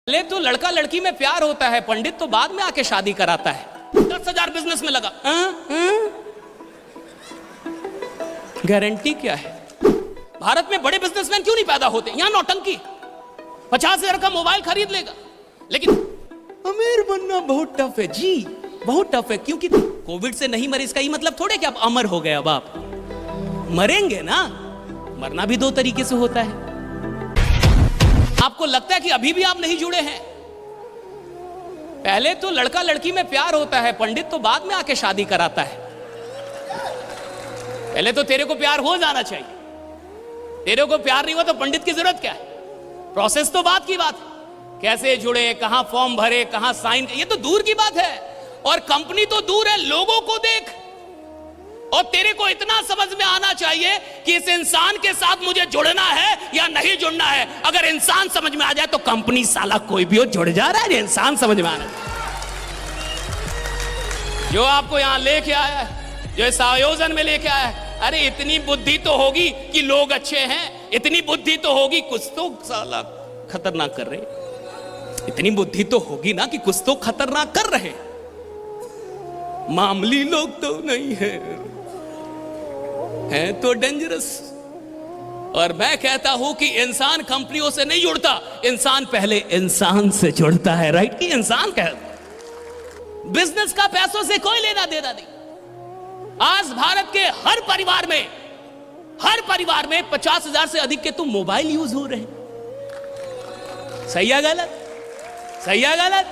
पहले तो लड़का लड़की में प्यार होता है, पंडित तो बाद में आके शादी कराता है। 10,000 बिजनेस में लगा, गारंटी क्या है? भारत में बड़े बिजनेसमैन क्यों नहीं पैदा होते? यहां नौटंकी। 50,000 का मोबाइल खरीद लेगा, लेकिन अमीर बनना बहुत टफ है जी, बहुत टफ है। क्योंकि कोविड से नहीं मरे इसका ही मतलब थोड़े कि आप अमर हो गए। अब आप मरेंगे ना, मरना भी दो तरीके से होता है। आपको लगता है कि अभी भी आप नहीं जुड़े हैं? पहले तो लड़का लड़की में प्यार होता है, पंडित तो बाद में आके शादी कराता है। पहले तो तेरे को प्यार हो जाना चाहिए। तेरे को प्यार नहीं हुआ तो पंडित की जरूरत क्या है? प्रोसेस तो बात की बात है, कैसे जुड़े, कहां फॉर्म भरे, कहां साइन, ये तो दूर की बात है। और कंपनी तो दूर है, लोगों को देख। और तेरे को इतना समझ में आना चाहिए कि इस इंसान के साथ मुझे जुड़ना है या नहीं जुड़ना है। अगर इंसान समझ में आ जाए तो कंपनी साला कोई भी हो जुड़ जा रहा है। इंसान समझ में आना चाहिए। जो आपको यहां लेके आया है, जो इस आयोजन में लेके आया है, अरे इतनी बुद्धि तो होगी कि लोग अच्छे हैं, इतनी बुद्धि तो होगी कुछ तो साला खतरनाक कर रहे, इतनी बुद्धि तो होगी ना कि कुछ तो खतरनाक कर रहे। मामूली लोग तो नहीं है तो डेंजरस। और मैं कहता हूं कि इंसान कंपनियों से नहीं जुड़ता, इंसान पहले इंसान से जुड़ता है। राइट? कि इंसान कह, बिजनेस का पैसों से कोई लेना देना नहीं। आज भारत के हर परिवार में 50,000 से अधिक के तो मोबाइल यूज हो रहे हैं। सही है गलत? सही है गलत?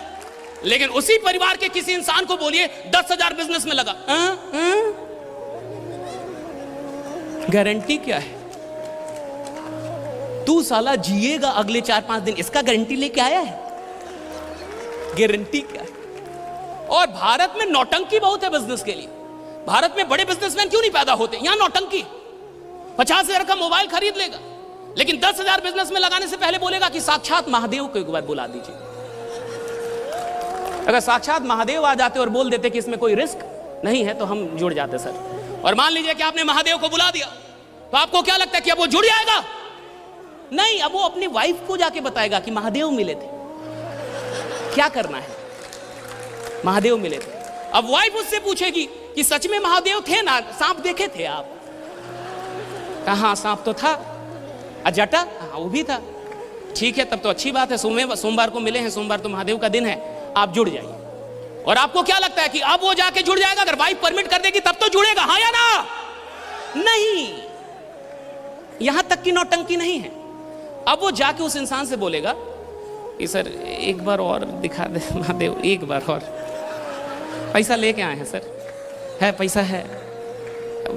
लेकिन उसी परिवार के किसी इंसान को बोलिए 10,000 बिजनेस में लगा, गारंटी क्या है? तू साला जिएगा अगले 4-5 दिन, इसका गारंटी लेके आया है? गारंटी क्या है? और भारत में नौटंकी बहुत है बिजनेस के लिए। भारत में बड़े बिजनेसमैन क्यों नहीं पैदा होते? यहां नौटंकी। 50,000 का मोबाइल खरीद लेगा, लेकिन 10,000 बिजनेस में लगाने से पहले बोलेगा कि साक्षात महादेव को एक बार बुला दीजिए। अगर साक्षात महादेव आ जाते और बोल देते कि इसमें कोई रिस्क नहीं है तो हम जुड़ जाते सर। और मान लीजिए कि आपने महादेव को बुला दिया, तो आपको क्या लगता है कि अब वो जुड़ जाएगा? नहीं, अब वो अपनी वाइफ को जाके बताएगा कि महादेव मिले थे। क्या करना है? महादेव मिले थे। अब वाइफ उससे पूछेगी कि सच में महादेव थे ना, सांप देखे थे आप? कहा सांप तो था। जटा? हाँ वो भी था। ठीक है, तब तो अच्छी बात है, सोमवार को मिले हैं, सोमवार तो महादेव का दिन है, आप जुड़ जाइए। और आपको क्या लगता है कि अब वो जाके जुड़ जाएगा? अगर वाइफ परमिट कर देगी तब तो जुड़ेगा, हाँ या ना? नहीं, यहां तक की नौटंकी नहीं है। अब वो जाके उस इंसान से बोलेगा कि सर एक बार और दिखा दे महादेव, एक बार और। पैसा लेके आए हैं सर, है पैसा है,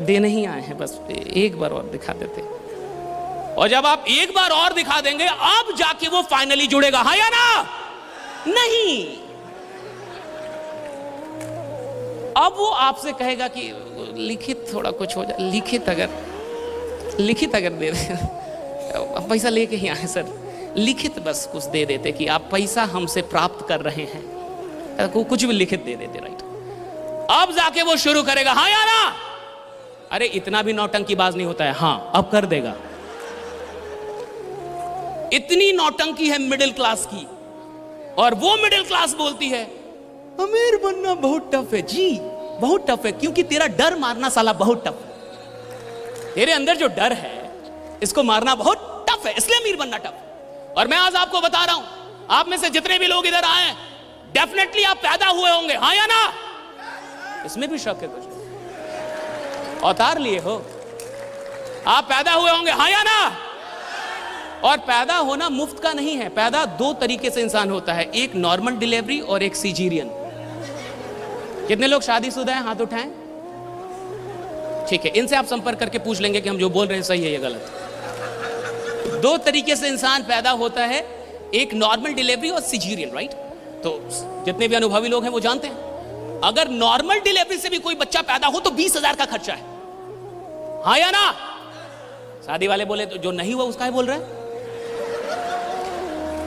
दे नहीं आए हैं, बस एक बार और दिखा देते। और जब आप एक बार और दिखा देंगे, अब जाके वो फाइनली जुड़ेगा, हाँ या ना? नहीं, अब वो आपसे कहेगा कि लिखित थोड़ा कुछ हो जाए, लिखित अगर दे दे, पैसा लेके ही आए सर, लिखित बस कुछ दे देते कि आप पैसा हमसे प्राप्त कर रहे हैं, कुछ भी लिखित दे देते। राइट? अब जाके वो शुरू करेगा, हाँ या ना? अरे इतना भी नौटंकीबाज नहीं होता है। हाँ, अब कर देगा। इतनी नौटंकी है मिडिल क्लास की, और वो मिडिल क्लास बोलती है अमीर बनना बहुत टफ है जी, बहुत टफ है। क्योंकि तेरा डर मारना साला बहुत टफ है। तेरे अंदर जो डर है इसको मारना बहुत टफ है, इसलिए अमीर बनना टफ है। और मैं आज आपको बता रहा हूं, आप में से जितने भी लोग इधर आए, डेफिनेटली आप पैदा हुए होंगे, हाँ या ना? इसमें भी शक है? कुछ अवतार लिए हो, आप पैदा हुए होंगे, हाँ या ना? और पैदा होना मुफ्त का नहीं है। पैदा दो तरीके से इंसान होता है, एक नॉर्मल डिलीवरी और एक सीजेरियन। कितने लोग शादीशुदा हैं? हाथ उठाएं। ठीक है, इनसे आप संपर्क करके पूछ लेंगे कि हम जो बोल रहे हैं सही है या गलत। दो तरीके से इंसान पैदा होता है, एक नॉर्मल डिलीवरी और सीजेरियन। राइट? तो जितने भी अनुभवी लोग हैं वो जानते हैं, अगर नॉर्मल डिलीवरी से भी कोई बच्चा पैदा हो तो 20,000 का खर्चा है, हाँ या ना? शादी वाले बोले तो जो नहीं हुआ उसका ही बोल रहा है।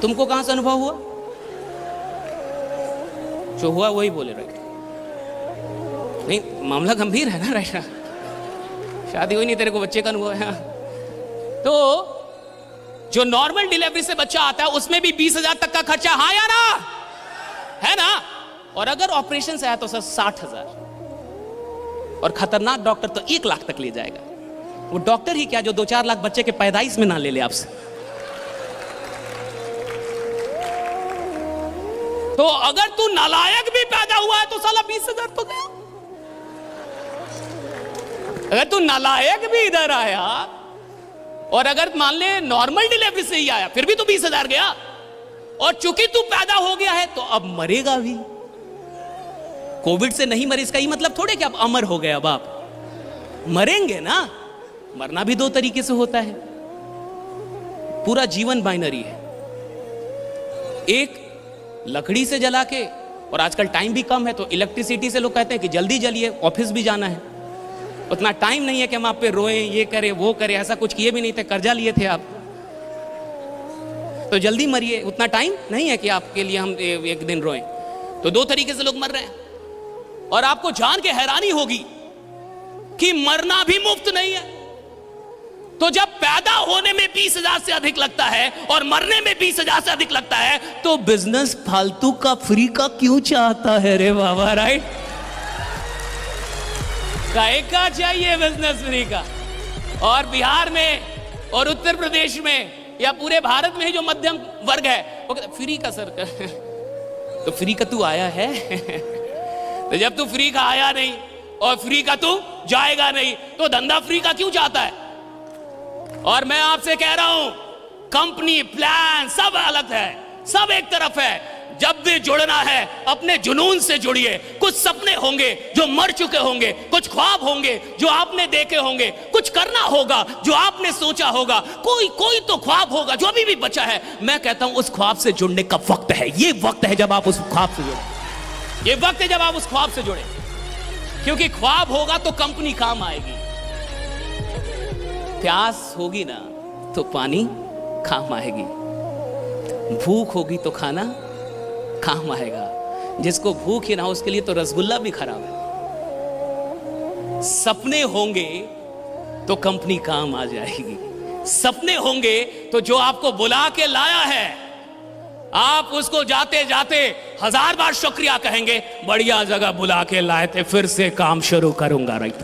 तुमको कहां से अनुभव हुआ? जो हुआ वही बोले। राइट? नहीं, मामला गंभीर है ना। राइट? शादी हुई नहीं, तेरे को बच्चे का अनुभव है। तो जो नॉर्मल डिलीवरी से बच्चा आता है उसमें भी 20,000 तक का खर्चा, हाँ या ना, है ना। और अगर ऑपरेशन से आया तो सर 60,000, और खतरनाक डॉक्टर तो 1 लाख तक ले जाएगा। वो डॉक्टर ही क्या जो 2-4 लाख बच्चे के पैदाइश में ना ले ले आपसे। तो अगर तू नालायक भी पैदा हुआ है तो साला 20,000 तो गया। अगर तू नालायक भी इधर आया और अगर मान ले नॉर्मल डिलीवरी से ही आया फिर भी तो 20,000 गया। और चूंकि तू पैदा हो गया है तो अब मरेगा भी। कोविड से नहीं मरे इसका ही मतलब थोड़े कि अब अमर हो गए, अब आप मरेंगे ना। मरना भी 2 तरीके से होता है। पूरा जीवन बाइनरी है, एक लकड़ी से जला के, और आजकल टाइम भी कम है तो इलेक्ट्रिसिटी से लोग कहते हैं कि जल्दी जलिए, ऑफिस भी जाना है। उतना टाइम नहीं है कि हम आप पे रोएं, ये करें वो करें, ऐसा कुछ किए भी नहीं थे, कर्जा लिए थे आप, तो जल्दी मरिए। उतना टाइम नहीं है कि आपके लिए हम एक दिन रोएं। तो 2 तरीके से लोग मर रहे हैं। और आपको जान के हैरानी होगी कि मरना भी मुफ्त नहीं है। तो जब पैदा होने में 20,000 से अधिक लगता है और मरने में 20,000 से अधिक लगता है तो बिजनेस फालतू का फ्री का क्यों चाहता है रे बाबा, राइट? काहे का चाहिए बिजनेस फ्री का? और बिहार में और उत्तर प्रदेश में या पूरे भारत में ही जो मध्यम वर्ग है वो कहता फ्री का सर तो फ्री का तू आया है तो जब तू फ्री का आया नहीं और फ्री का तू जाएगा नहीं तो धंधा फ्री का क्यों चाहता है? और मैं आपसे कह रहा हूं कंपनी प्लान सब अलग है, सब एक तरफ है। जब भी जुड़ना है अपने जुनून से जुड़िए। कुछ सपने होंगे जो मर चुके होंगे, कुछ ख्वाब होंगे जो आपने देखे होंगे, कुछ करना होगा जो आपने सोचा होगा, कोई तो ख्वाब होगा जो अभी भी बचा है। मैं कहता हूं उस ख्वाब से जुड़ने का वक्त है। ये वक्त है जब आप उस ख्वाब से जुड़े, ये वक्त है जब आप उस ख्वाब से जुड़े, क्योंकि ख्वाब होगा तो कंपनी काम आएगी। प्यास होगी ना तो पानी काम आएगी, भूख होगी तो खाना काम आएगा। जिसको भूख ही ना हो उसके लिए तो रसगुल्ला भी खराब है। सपने होंगे तो कंपनी काम आ जाएगी। सपने होंगे तो जो आपको बुला के लाया है आप उसको जाते जाते 1000 बार शुक्रिया कहेंगे, बढ़िया जगह बुला के लाए थे, फिर से काम शुरू करूंगा, राइट?